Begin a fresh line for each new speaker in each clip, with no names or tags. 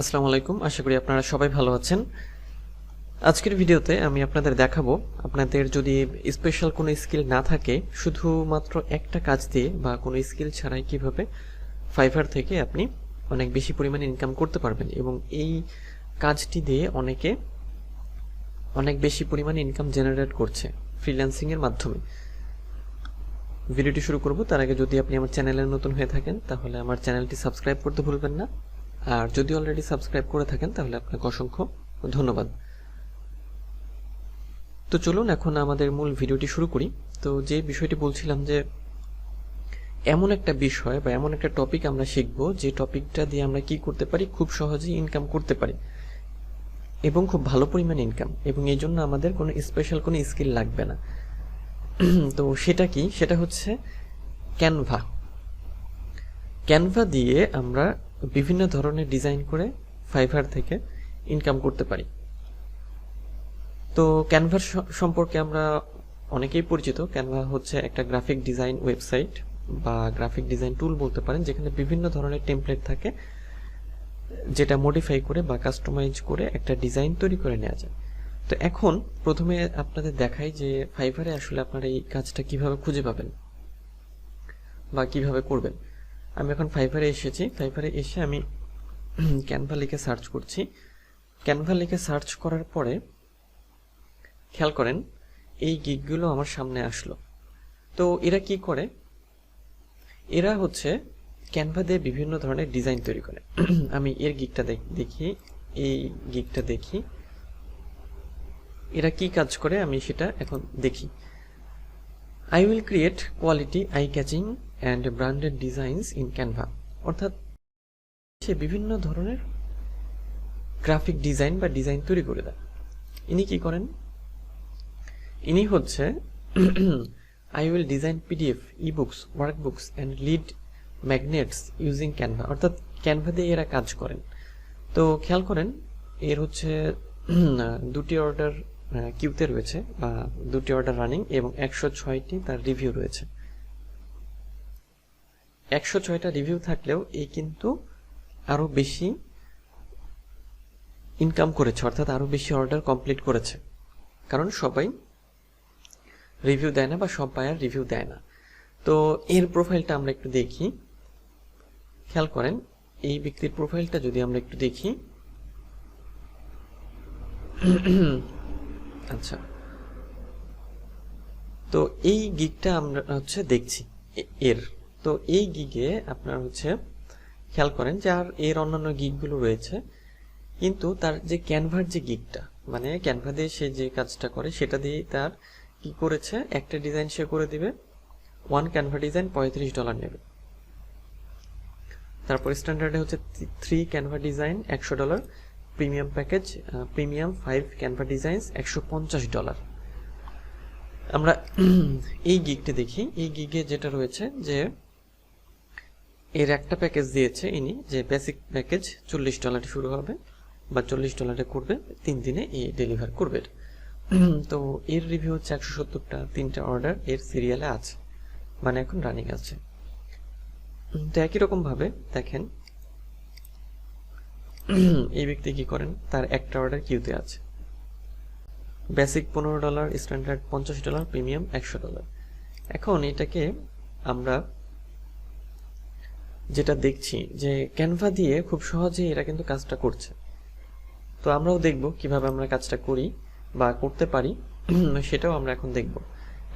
আসসালামু আলাইকুম, আশা করি আপনারা সবাই ভালো আছেন। আজকের ভিডিওতে আমি আপনাদের দেখাবো, আপনাদের যদি স্পেশাল কোনো স্কিল না থাকে, শুধুমাত্র একটা কাজ দিয়ে বা কোনো স্কিল ছাড়াই কিভাবে ফাইভার থেকে আপনি অনেক বেশি পরিমাণে ইনকাম করতে পারবেন এবং এই কাজটি দিয়ে অনেকে অনেক বেশি পরিমাণে ইনকাম জেনারেট করছে ফ্রিল্যান্সিংয়ের মাধ্যমে। ভিডিওটি শুরু করব তার আগে যদি আপনি আমার চ্যানেলে নতুন হয়ে থাকেন তাহলে আমার চ্যানেলটি সাবস্ক্রাইব করতে ভুলবেন না, আর যদি অলরেডি সাবস্ক্রাইব করে থাকেন তাহলে আপনাকে অসংখ্য ধন্যবাদ। তো চলুন এখন আমাদের মূল ভিডিওটি শুরু করি। তো যে বিষয়টি বলছিলাম যে এমন একটা বিষয় বা এমন একটা টপিক আমরা শিখব যে টপিকটা দিয়ে আমরা কি করতে পারি, খুব সহজেই ইনকাম করতে পারি এবং খুব ভালো পরিমাণে ইনকাম, এবং এই জন্য আমাদের কোনো স্পেশাল কোনো স্কিল লাগবে না। তো সেটা কি? সেটা হচ্ছে ক্যানভা। ক্যানভা দিয়ে আমরা বিভিন্ন ধরনের ডিজাইন করে ফাইভার থেকে ইনকাম করতে পারি। তো ক্যানভার সম্পর্কে আমরা অনেকেই পরিচিত। ক্যানভা হচ্ছে একটা গ্রাফিক ডিজাইন ওয়েবসাইট বা গ্রাফিক ডিজাইন টুল বলতে পারেন, যেখানে বিভিন্ন ধরনের টেমপ্লেট থাকে যেটা মডিফাই করে বা কাস্টমাইজ করে একটা ডিজাইন তৈরি করে নেওয়া যায়। তো এখন প্রথমে আপনাদের দেখাই যে ফাইভারে আসলে আপনারা এই কাজটা কিভাবে খুঁজে পাবেন বা কিভাবে করবেন। আমি এখন ফাইভারে এসেছি। ফাইভারে এসে আমি ক্যানভা লিখে সার্চ করছি। ক্যানভা লিখে সার্চ করার পরে খেয়াল করেন এই গিগগুলো আমার সামনে আসলো। তো এরা কি করে? এরা হচ্ছে ক্যানভা দিয়ে বিভিন্ন ধরনের ডিজাইন তৈরি করে। আমি এর গিগটা দেখি, এই গিগটা দেখি এরা কি কাজ করে আমি সেটা এখন দেখি। I will create quality eye catching and branded designs in Canva. অর্থাৎ সে বিভিন্ন ধরনের গ্রাফিক ডিজাইন বা ডিজাইন তৈরি করে দেয়। ইনি কি করেন? ইনি হচ্ছে I will design PDF, ebooks, workbooks and lead magnets using Canva। অর্থাৎ ক্যানভা দিয়ে এরা কাজ করেন। তো খেয়াল করেন এর হচ্ছে দুটি অর্ডার কিউতে রয়েছে বা দুটি অর্ডার রানিং এবং 106টি তার রিভিউ রয়েছে। 106টা রিভিউ থাকলেও এই কিন্তু আরো বেশি ইনকাম করেছে, অর্থাৎ আরো বেশি অর্ডার কমপ্লিট করেছে, কারণ সবাই রিভিউ দেয় না বা সব বায়ার রিভিউ দেয় না। তো এর প্রোফাইলটা আমরা একটু দেখি। খেয়াল করেন এই ব্যক্তির প্রোফাইলটা যদি আমরা একটু দেখি। আচ্ছা, তো এই গিগটা আমরা হচ্ছে দেখছি এর। তো এই গিগে আপনার হচ্ছে খেয়াল করেন যে আর এর অন্যান্য গিগগুলো রয়েছে, কিন্তু তার যে ক্যানভার যে গিগটা, মানে ক্যানভা দিয়ে সে যে কাজটা করে সেটা দিয়ে তার কি করেছে, একটা ডিজাইন সে করে দিবে, ওয়ান ক্যানভা ডিজাইন $35 নেবে। তারপর স্ট্যান্ডার্ডে হচ্ছে 3 Canva design $100, premium package premium 5 Canva designs $150। আমরা এই গিগটা দেখি। এই গিগে যেটা রয়েছে যে এর একটা প্যাকেজ দিয়েছে ইনি, যে বেসিক প্যাকেজ $40 শুরু হবে বা $40 করবে, 3 দিনে এই ডেলিভার করবে। তো এর রিভিউ হচ্ছে 170টা, 3টা অর্ডার এর সিরিয়ালে আছে, মানে এখন রানিং আছে। তো একই রকম ভাবে দেখেন এই ব্যক্তি কি করেন, তার একটা অর্ডার কিউতে আছে, বেসিক $15, স্ট্যান্ডার্ড $50, প্রিমিয়াম $100। এখন এটাকে আমরা যেটা দেখছি যে ক্যানভা দিয়ে খুব সহজে এরা কিন্তু কাজটা করছে। তো আমরাও দেখব কিভাবে আমরা কাজটা করি বা করতে পারি, সেটাও আমরা এখন দেখব।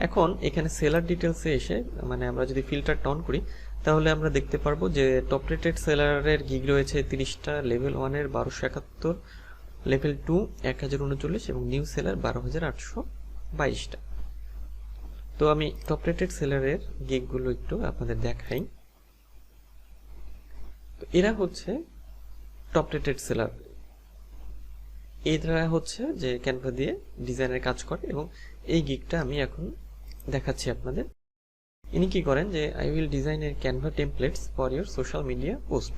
এখন এখানে সেলার ডিটেলসে এসে, মানে আমরা যদি ফিল্টারটা অন করি তাহলে আমরা দেখতে পারবো যে টপ রেটেড সেলারের গিগ রয়েছে 30টা, লেভেল 1 এর 1271, লেভেল 2 1039 এবং নিউ সেলার 12822টা। তো আমি টপ রেটেড সেলারের গিগগুলো একটু আপনাদের দেখাই। তো এরা হচ্ছে টপ রেটেড সেলার, এরা হচ্ছে যে ক্যানভা দিয়ে ডিজাইনের কাজ করে, এবং এই গিগটা আমি এখন দেখাচ্ছি আপনাদের। ইনি কি করেন যে আই উইল ডিজাইন এর Canva templates for your social media post.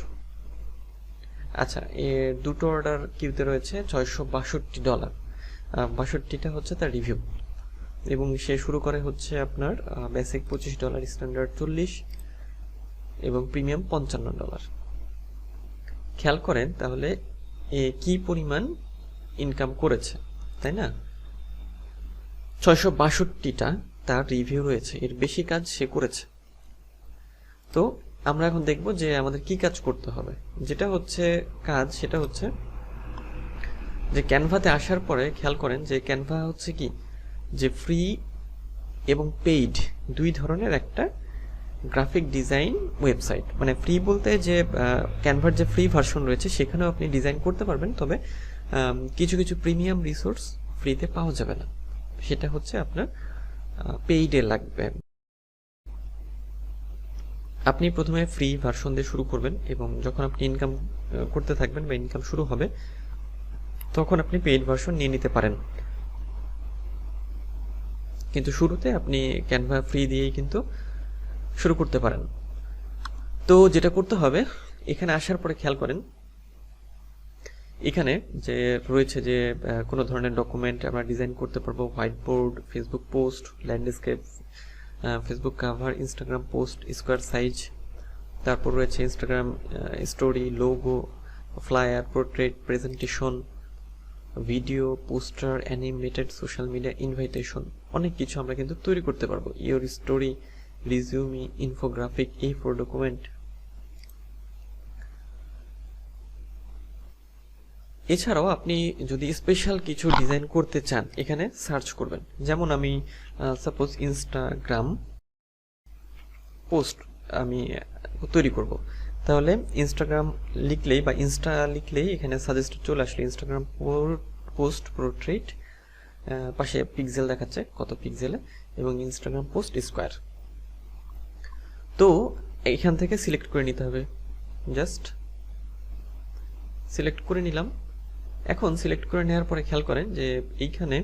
আচ্ছা, এর দুটো অর্ডার কিউতে রয়েছে $662, 62টা হচ্ছে তার রিভিউ, এবং সে শুরু করে হচ্ছে আপনার বেসিক $25, স্ট্যান্ডার্ড $40 এবং প্রিমিয়াম $55। খেয়াল করেন তাহলে কি পরিমাণ ইনকাম করেছে, তাই না? 662টা তার রিভিউ রয়েছে, এর বেশি কাজ সে করেছে। তো আমরা এখন দেখব যে আমাদের কি কাজ করতে হবে। যেটা হচ্ছে কাজ, সেটা হচ্ছে যে ক্যানভাতে আসার পরে খেয়াল করেন যে ক্যানভা হচ্ছে কি, যে ফ্রি এবং পেইড দুই ধরনের একটা গ্রাফিক ডিজাইন ওয়েবসাইট। মানে ফ্রি বলতে যে ক্যানভার যে ফ্রি ভার্সন রয়েছে সেখানেও আপনি ডিজাইন করতে পারবেন, তবে কিছু কিছু প্রিমিয়াম রিসোর্স ফ্রিতে পাওয়া যাবে না, সেটা হচ্ছে আপনার পেইডে লাগবে। আপনি প্রথমে ফ্রি ভার্সন দিয়ে শুরু করবেন এবং যখন আপনি ইনকাম করতে থাকবেন বা ইনকাম শুরু হবে তখন আপনি পেইড ভার্সন নিয়ে নিতে পারেন। কিন্তু শুরুতে আপনি ক্যানভা ফ্রি দিয়েই কিন্তু শুরু করতে পারেন। তো যেটা করতে হবে, এখানে আসার পরে খেয়াল করেন এখানে যে রয়েছে যে কোনো ধরনের ডকুমেন্ট আমরা ডিজাইন করতে পারবো, white board, Facebook post, landscape, Facebook cover, Instagram post, square size, তারপর রয়েছে Instagram story, logo, flyer, portrait, presentation, video, poster, animated, social media, invitation, অনেক কিছু আমরা কিন্তু তৈরি করতে পারবো। Your story, resume, infographic, A4 document. এছাড়াও আপনি যদি স্পেশাল কিছু ডিজাইন করতে চান এখানে সার্চ করবেন। যেমন আমি সাপোজ ইনস্টাগ্রাম পোস্ট আমি তৈরি করব, তাহলে ইনস্টাগ্রাম লিখলেই বা ইনস্টা লিখলেই এখানে সাজেস্ট চলে আসলো ইনস্টাগ্রাম পোস্ট পোর্ট্রেট, পাশে পিক্সেল দেখাচ্ছে কত পিক্সেলে, এবং ইনস্টাগ্রাম পোস্ট স্কোয়ার। তো এখান থেকে সিলেক্ট করে নিতে হবে, জাস্ট সিলেক্ট করে নিলাম। এখন সিলেক্ট করে নেওয়ার পরে খেয়াল করেন যে এইখানে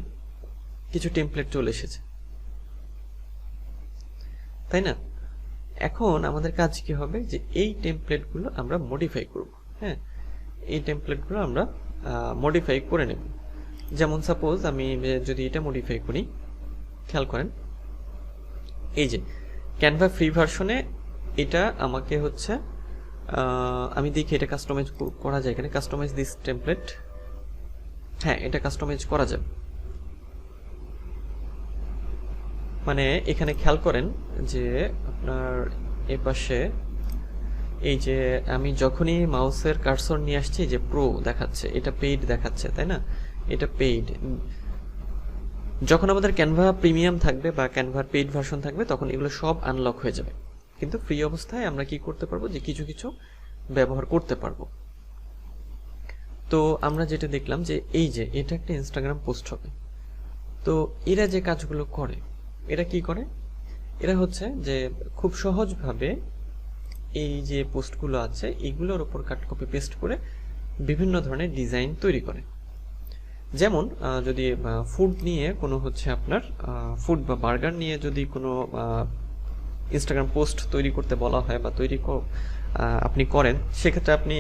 কিছু টেমপ্লেট চলে এসেছে, তাই না? এখন আমাদের কাজ কি হবে, যে এই টেমপ্লেটগুলো আমরা মডিফাই করব। হ্যাঁ, এই টেমপ্লেটগুলো আমরা মডিফাই করে নেব। যেমন সাপোজ আমি যদি এটা মডিফাই করি, খেয়াল করেন এই যে ক্যানভা ফ্রি ভার্সনে এটা আমাকে হচ্ছে আমি দেখি এটা কাস্টমাইজ করা যায় এখানে, কাস্টমাইজ দিস টেমপ্লেট। হ্যাঁ, এটা কাস্টমাইজ করা যাবে। মানে এখানে খেয়াল করেন যে আপনার এপাশে এই যে আমি যখনই মাউসের কার্সর নিয়ে আসছি যে প্রো দেখাচ্ছে, এটা পেইড দেখাচ্ছে, তাই না? এটা পেইড। যখন আমাদের ক্যানভা প্রিমিয়াম থাকবে বা ক্যানভার পেইড ভার্সন থাকবে তখন এগুলো সব আনলক হয়ে যাবে, কিন্তু ফ্রি অবস্থায় আমরা কি করতে পারবো, যে কিছু কিছু ব্যবহার করতে পারবো। তো আমরা যেটা দেখলাম যে এই যে এটা একটা ইনস্টাগ্রাম পোস্ট হবে। তো এরা যে কাজগুলো করে, এরা কি করে, এরা হচ্ছে যে খুব সহজভাবে এই যে পোস্টগুলো আছে এগুলোর উপর কাট কপি পেস্ট করে বিভিন্ন ধরনের ডিজাইন তৈরি করে। যেমন যদি ফুড নিয়ে কোনো হচ্ছে আপনার ফুড বা বার্গার নিয়ে যদি কোনো ইনস্টাগ্রাম পোস্ট তৈরি করতে বলা হয় বা আপনি করেন, সেক্ষেত্রে আপনি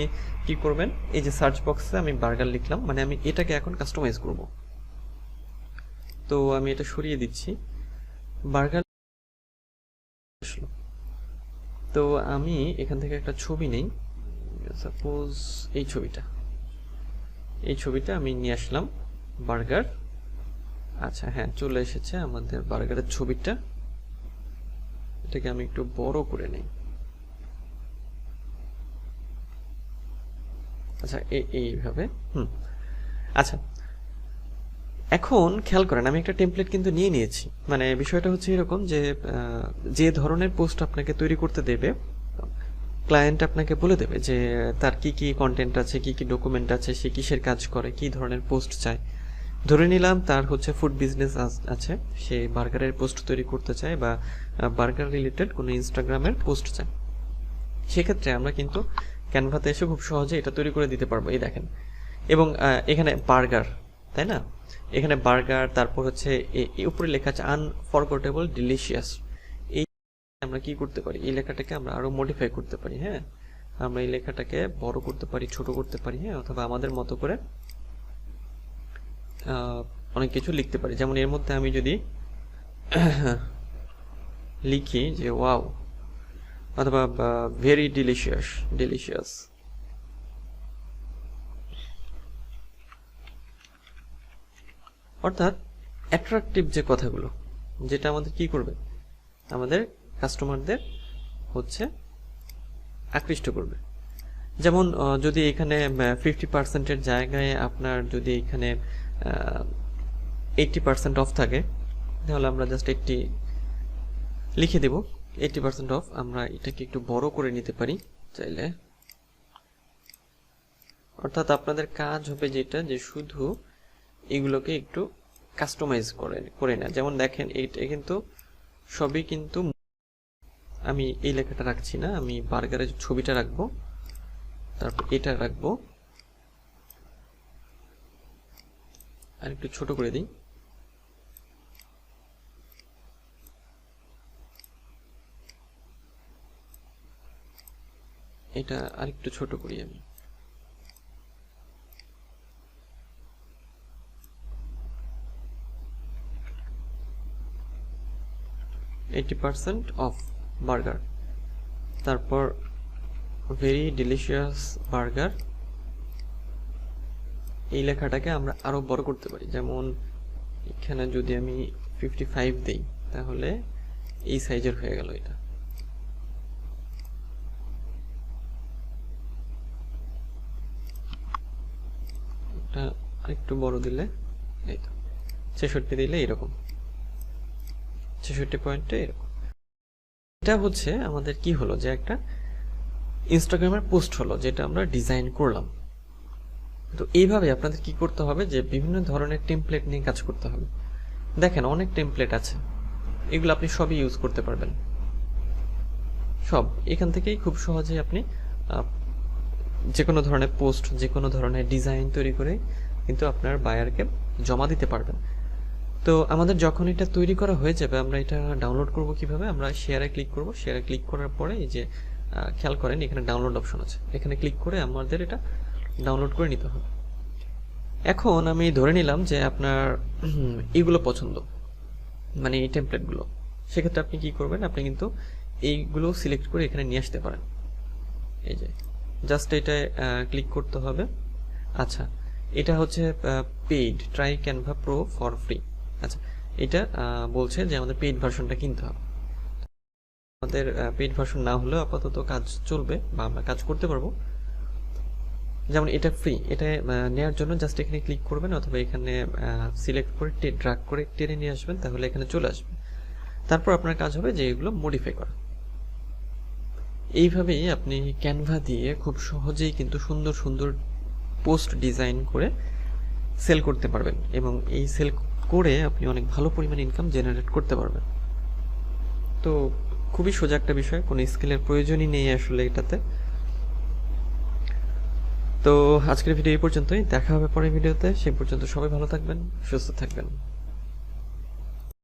কি করবেন, এই যে সার্চ বক্সে আমি বার্গার লিখলাম, মানে আমি এটাকে এখন কাস্টমাইজ করব। তো আমি এটা সরিয়ে দিচ্ছি, বার্গার আসলো। তো আমি এখান থেকে একটা ছবি নেই, সাপোজ এই ছবিটা আমি নিয়ে আসলাম, বার্গার। আচ্ছা হ্যাঁ, চলে এসেছে আমাদের বার্গারের ছবিটা। এটাকে আমি একটু বড় করে নেই। আচ্ছা এইভাবে। আচ্ছা, এখন খেয়াল করেন আমি একটা টেমপ্লেট কিন্তু নিয়ে নিয়েছি। মানে বিষয়টা হচ্ছে এরকম যে যে ধরনের পোস্ট আপনাকে তৈরি করতে দেবে, ক্লায়েন্ট আপনাকে বলে দেবে যে তার কি কি কন্টেন্ট আছে, কি কি ডকুমেন্ট আছে, সে কিসের কাজ করে, কি ধরনের পোস্ট চায়। ধরে নিলাম তার হচ্ছে ফুড বিজনেস আছে, সে বার্গারের পোস্ট তৈরি করতে চায় বা বার্গার রিলেটেড কোনো ইনস্টাগ্রামের পোস্ট চায়। সেক্ষেত্রে আমরা কিন্তু ক্যানভাতে এসে খুব সহজে এটা তৈরি করে দিতে পারবো। এই দেখেন, এবং এখানে বার্গার, তাই না? এখানে বার্গার, তারপর হচ্ছে উপরে লেখা আছে আনফরগেটেবল ডিলিশিয়াস। এই আমরা কি করতে পারি, এই লেখাটাকে আমরা আরো মডিফাই করতে পারি। হ্যাঁ, আমরা এই লেখাটাকে বড় করতে পারি, ছোট করতে পারি, হ্যাঁ, অথবা আমাদের মতো করে অনেক কিছু লিখতে পারি। যেমন এর মধ্যে আমি যদি লিখি যে ওয়াও, অথবা ভেরি ডিলিশিয়াস, অর্থাৎ অ্যাট্রাকটিভ যে কথাগুলো, যেটা আমাদের কি করবে, আমাদের কাস্টমারদের হচ্ছে আকৃষ্ট করবে। যেমন যদি এখানে 50% জায়গায় আপনার যদি এখানে 80% অফ থাকে, তাহলে আমরা জাস্ট একটি লিখে দেব 80% অফ। আমরা এটাকে একটু বড় করে নিতে পারি চাইলে। অর্থাৎ আপনাদের কাজ হবে যেটা, যে শুধু এগুলোকে একটু কাস্টমাইজ করে না। যেমন দেখেন এটা কিন্তু সবই কিন্তু, আমি এই লেখাটা রাখছি না, আমি বার্গারের ছবিটা রাখবো, তারপর এটা রাখবো, আর একটু ছোট করে দিই। এটা আরেকটু ছোট করি আমি। $80% অফ বার্গার, তারপর ভেরি ডিলিশিয়াস বার্গার। এই লেখাটাকে আমরা আরো বড় করতে পারি। যেমন এখানে যদি আমি 55 দেই, তাহলে এই সাইজের হয়ে গেল। এটা আরেকটু বড় দিলে, এই তো 66 দিলে এরকম 66 পয়েন্টে এরকম। এটা হচ্ছে আমাদের কি হলো, যে একটা ইনস্টাগ্রামের পোস্ট হলো, যেটা আমরা ডিজাইন করলাম। তো এইভাবে আপনাদের কি করতে হবে, যে বিভিন্ন ধরনের টেমপ্লেট নিয়ে কাজ করতে হবে। দেখেন অনেক টেমপ্লেট আছে, এগুলো আপনি সবই ইউজ করতে পারবেন। সব এখান থেকেই খুব সহজেই আপনি যে কোনো ধরনের পোস্ট, যে কোনো ধরনের ডিজাইন তৈরি করে কিন্তু আপনার বায়ারকে জমা দিতে পারবেন। তো আমাদের যখন এটা তৈরি করা হয়ে যাবে, আমরা এটা ডাউনলোড করব কিভাবে, আমরা শেয়ারে ক্লিক করব। শেয়ারে ক্লিক করার পরে এই যে খেয়াল করেন এখানে ডাউনলোড অপশন আছে, এখানে ক্লিক করে আমাদের এটা ডাউনলোড করে নিতে হবে। এখন আমি ধরে নিলাম যে আপনার এইগুলো পছন্দ, মানে এই টেমপ্লেটগুলো। সেক্ষেত্রে আপনি কি করবেন, আপনি কিন্তু এইগুলো সিলেক্ট করে এখানে নিয়ে আসতে পারেন। এই যে জাস্ট এটা ক্লিক করতে হবে। আচ্ছা, এটা হচ্ছে paid, try Canva pro for free. আচ্ছা, এটা বলছে যে আমাদের পেইড ভার্সনটা কিনতে হবে। আমাদের পেইড ভার্সন না হলেও আপাতত কাজ চলবে, বা আমরা কাজ করতে পারবো। যেমন এটা ফ্রি, এটা নেওয়ার জন্য জাস্ট এখানে ক্লিক করবেন, অথবা এখানে সিলেক্ট করে ড্র্যাগ করে টেনে নিয়ে আসবেন, তাহলে এখানে চলে আসবে। তারপর আপনার কাজ হবে যে এগুলো মডিফাই করা। এইভাবেই আপনি ক্যানভা দিয়ে খুব সহজেই কিন্তু সুন্দর সুন্দর পোস্ট ডিজাইন করে সেল করতে পারবেন, এবং এই সেল করে আপনি অনেক ভালো পরিমাণে ইনকাম জেনারেট করতে পারবেন। তো খুবই সোজা একটা বিষয়, কোনো স্কিলের প্রয়োজনই নেই আসলে এটাতে। তো আজকের ভিডিও এই পর্যন্তই, দেখা হবে পরের ভিডিওতে। সেই পর্যন্ত সবাই ভালো থাকবেন, সুস্থ থাকবেন।